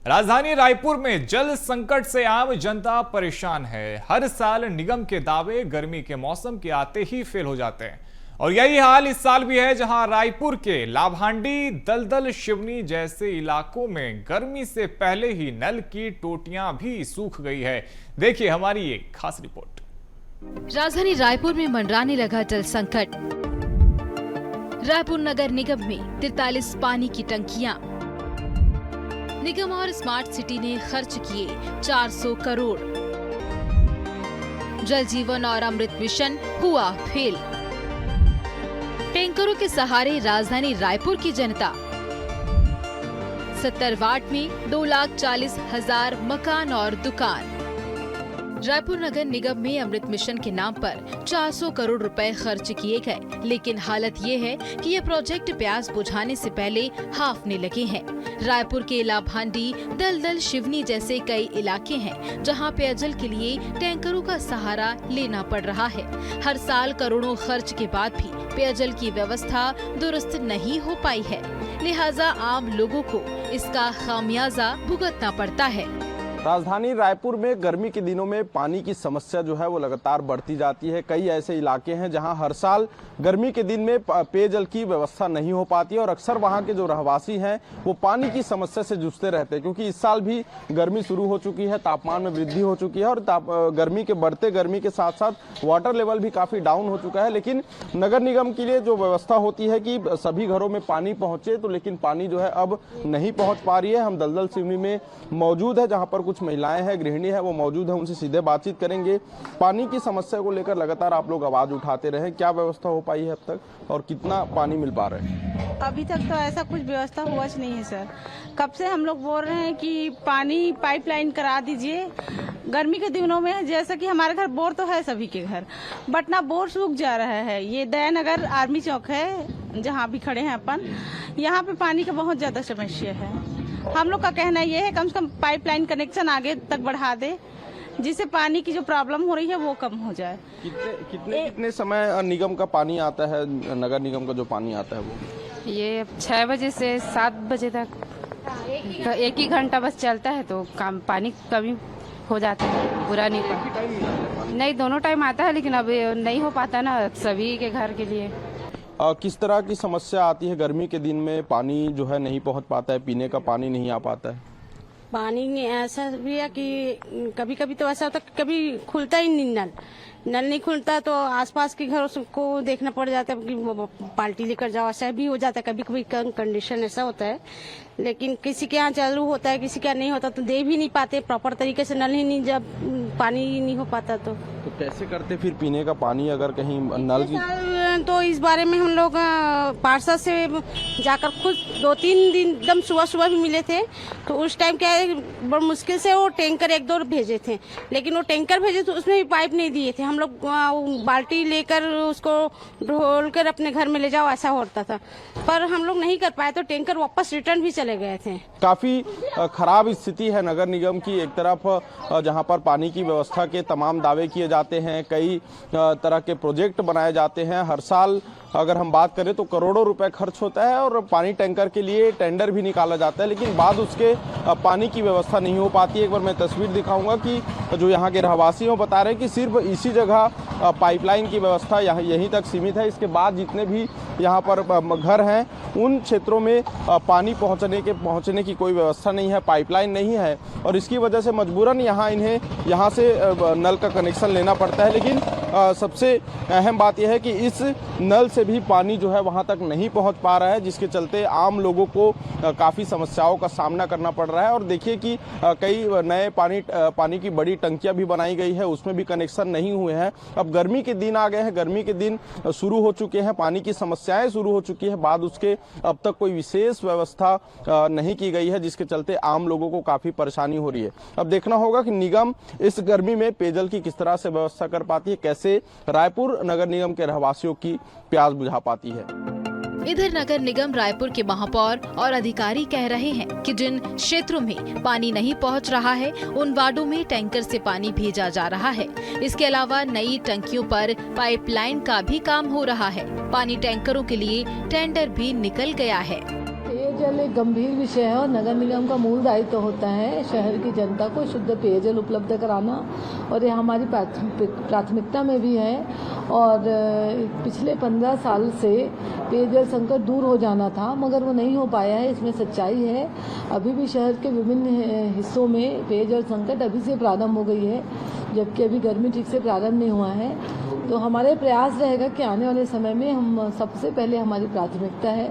राजधानी रायपुर में जल संकट से आम जनता परेशान है। हर साल निगम के दावे गर्मी के मौसम के आते ही फेल हो जाते हैं और यही हाल इस साल भी है, जहां रायपुर के लाभांडी, दलदल, शिवनी जैसे इलाकों में गर्मी से पहले ही नल की टोटियां भी सूख गई है। देखिए हमारी एक खास रिपोर्ट। राजधानी रायपुर में मंडराने लगा जल संकट। रायपुर नगर निगम में 43 पानी की टंकियां। निगम और स्मार्ट सिटी ने खर्च किए 400 करोड़। जल जीवन और अमृत मिशन हुआ फेल। टैंकरों के सहारे राजधानी रायपुर की जनता। 70 वार्ड में 2,40,000 मकान और दुकान। रायपुर नगर निगम में अमृत मिशन के नाम पर 400 करोड़ रुपए खर्च किए गए, लेकिन हालत ये है कि ये प्रोजेक्ट प्यास बुझाने से पहले हाफने लगे हैं। रायपुर के लाभांडी, दलदल, शिवनी जैसे कई इलाके हैं जहां पेयजल के लिए टैंकरों का सहारा लेना पड़ रहा है। हर साल करोड़ों खर्च के बाद भी पेयजल की व्यवस्था दुरुस्त नहीं हो पाई है, लिहाजा आम लोगों को इसका खामियाजा भुगतना पड़ता है। राजधानी रायपुर में गर्मी के दिनों में पानी की समस्या जो है वो लगातार बढ़ती जाती है। कई ऐसे इलाके हैं जहां हर साल गर्मी के दिन में पेयजल की व्यवस्था नहीं हो पाती है और अक्सर वहां के जो रहवासी हैं वो पानी की समस्या से जूझते रहते हैं, क्योंकि इस साल भी गर्मी शुरू हो चुकी है, तापमान में वृद्धि हो चुकी है और गर्मी के साथ साथ वाटर लेवल भी काफ़ी डाउन हो चुका है। लेकिन नगर निगम के लिए जो व्यवस्था होती है कि सभी घरों में पानी पहुँचे, तो लेकिन पानी जो है अब नहीं पहुँच पा रही है। हम दलदल शिवनी में मौजूद है, जहाँ पर कुछ महिलाएं हैं, गृहिणी है, वो मौजूद है, उनसे सीधे बातचीत करेंगे। पानी की समस्या को लेकर लगातार आप लोग आवाज उठाते रहे, क्या व्यवस्था हो पाई है अब तक और कितना पानी मिल पा रहे हैं? अभी तक तो ऐसा कुछ व्यवस्था हुआ नहीं है सर। कब से हम लोग बोल रहे हैं कि पानी पाइपलाइन करा दीजिए। गर्मी के दिनों में जैसा कि हमारे घर बोर तो है सभी के घर, बट ना बोर सूख जा रहा है। ये दयानगर आर्मी चौक है जहाँ भी खड़े हैं अपन, यहाँ पे पानी का बहुत ज्यादा समस्या है। हम लोग का कहना ये है कम से कम पाइपलाइन कनेक्शन आगे तक बढ़ा दे, जिससे पानी की जो प्रॉब्लम हो रही है वो कम हो जाए। कितने समय निगम का पानी आता है? नगर निगम का जो पानी आता है वो ये 6 बजे से 7 बजे तक एक ही घंटा बस चलता है, तो काम पानी कमी हो जाता है, पूरा नहीं पाता। नहीं, दोनों टाइम आता है, लेकिन अब नहीं हो पाता ना सभी के घर के लिए। किस तरह की समस्या आती है गर्मी के दिन में? पानी जो है नहीं पहुंच पाता है, पीने का पानी नहीं आ पाता है। पानी ऐसा भी है कि कभी कभी तो ऐसा होता है, कभी खुलता ही नहीं नल नहीं खुलता, तो आसपास के घरों को देखना पड़ जाता है कि बाल्टी लेकर जाओ, ऐसा भी हो जाता है। कभी कभी कंडीशन ऐसा होता है, लेकिन किसी के यहाँ चालू होता है, किसी का नहीं होता, तो दे भी नहीं पाते प्रॉपर तरीके से। नल ही नहीं, जब पानी ही नहीं हो पाता तो कैसे करते फिर पीने का पानी अगर कहीं नल की? तो इस बारे में हम लोग पार्षद से जाकर खुद 2-3 दिन एकदम सुबह भी मिले थे, तो उस टाइम क्या है बड़ी मुश्किल से वो टैंकर 1-2 भेजे थे, लेकिन वो टैंकर भेजे तो उसमें भी पाइप नहीं दिए थे। हम लोग बाल्टी लेकर उसको ढोल कर अपने घर में ले जाओ, ऐसा होता था, पर हम लोग नहीं कर पाए, तो टैंकर वापस रिटर्न भी चले गए थे। काफी खराब स्थिति है नगर निगम की। एक तरफ जहां पर पानी की व्यवस्था के तमाम दावे किए जाते हैं, कई तरह के प्रोजेक्ट बनाए जाते हैं, हर साल अगर हम बात करें तो करोड़ों रुपए खर्च होता है और पानी टैंकर के लिए टेंडर भी निकाला जाता है, लेकिन बाद उसके पानी की व्यवस्था नहीं हो पाती। एक बार मैं तस्वीर दिखाऊंगा कि जो यहाँ के रहवासी हैं बता रहे हैं कि सिर्फ इसी जगह पाइपलाइन की व्यवस्था यहीं तक सीमित है। इसके बाद जितने भी यहाँ पर घर हैं उन क्षेत्रों में पानी पहुँचने की कोई व्यवस्था नहीं है, पाइपलाइन नहीं है, और इसकी वजह से मजबूरन इन्हें यहाँ से नल का कनेक्शन लेना पड़ता है। लेकिन सबसे अहम बात यह है कि इस नल से भी पानी जो है वहां तक नहीं पहुंच पा रहा है, जिसके चलते आम लोगों को काफ़ी समस्याओं का सामना करना पड़ रहा है। और देखिए कि कई नए पानी की बड़ी टंकियां भी बनाई गई है, उसमें भी कनेक्शन नहीं हुए हैं। अब गर्मी के दिन आ गए हैं, गर्मी के दिन शुरू हो चुके हैं, पानी की समस्याएं शुरू हो चुकी है, बाद उसके अब तक कोई विशेष व्यवस्था नहीं की गई है, जिसके चलते आम लोगों को काफ़ी परेशानी हो रही है। अब देखना होगा कि निगम इस गर्मी में पेयजल की किस तरह से व्यवस्था कर पाती है, कैसे रायपुर नगर निगम के रहवासियों की प्यास बुझा पाती है। इधर नगर निगम रायपुर के महापौर और अधिकारी कह रहे हैं कि जिन क्षेत्रों में पानी नहीं पहुंच रहा है उन वार्डों में टैंकर से पानी भेजा जा रहा है। इसके अलावा नई टंकियों पर पाइपलाइन का भी काम हो रहा है। पानी टैंकरों के लिए टेंडर भी निकल गया है। ये पेयजल एक गंभीर विषय है और नगर निगम का मूल दायित्व होता है शहर की जनता को शुद्ध पेयजल उपलब्ध कराना, और ये हमारी प्राथमिकता में भी है। और पिछले 15 साल से पेयजल संकट दूर हो जाना था मगर वो नहीं हो पाया है, इसमें सच्चाई है। अभी भी शहर के विभिन्न हिस्सों में पेयजल संकट अभी से प्रारंभ हो गई है, जबकि अभी गर्मी ठीक से प्रारंभ नहीं हुआ है। तो हमारे प्रयास रहेगा कि आने वाले समय में हम सबसे पहले हमारी प्राथमिकता है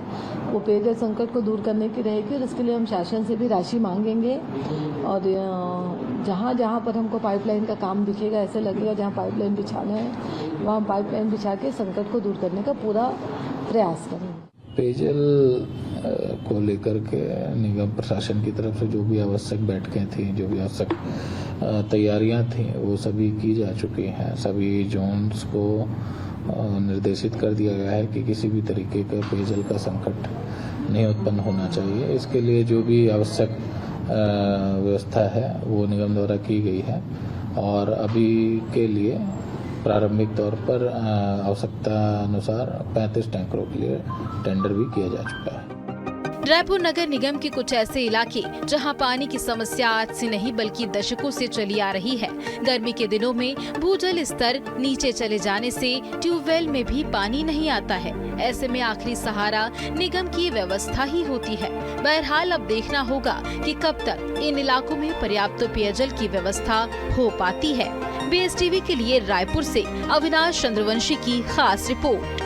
वो पेयजल संकट को दूर करने की रहेगी, और इसके लिए हम शासन से भी राशि मांगेंगे। और जहाँ जहाँ पर हमको पाइपलाइन का काम दिखेगा, ऐसे लगेगा जहाँ पाइपलाइन बिछाना है वहाँ पाइपलाइन बिछा के संकट को दूर करने का पूरा प्रयास करेंगे। पेयजल को लेकर के निगम प्रशासन की तरफ से जो भी आवश्यक बैठकें थी, जो भी आवश्यक तैयारियां थी, वो सभी की जा चुकी हैं। सभी जोन्स को निर्देशित कर दिया गया है कि किसी भी तरीके का पेयजल का संकट नहीं उत्पन्न होना चाहिए। इसके लिए जो भी आवश्यक व्यवस्था है वो निगम द्वारा की गई है, और अभी के लिए प्रारंभिक तौर पर आवश्यकता अनुसार 35 टैंकरों के लिए टेंडर भी किया जा चुका है। रायपुर नगर निगम के कुछ ऐसे इलाके जहां पानी की समस्या आज से नहीं बल्कि दशकों से चली आ रही है। गर्मी के दिनों में भूजल स्तर नीचे चले जाने से ट्यूबवेल में भी पानी नहीं आता है। ऐसे में आखिरी सहारा निगम की व्यवस्था ही होती है। बहरहाल अब देखना होगा कि कब तक इन इलाकों में पर्याप्त पेयजल की व्यवस्था हो पाती है। BSTV के लिए रायपुर से अविनाश चंद्रवंशी की खास रिपोर्ट।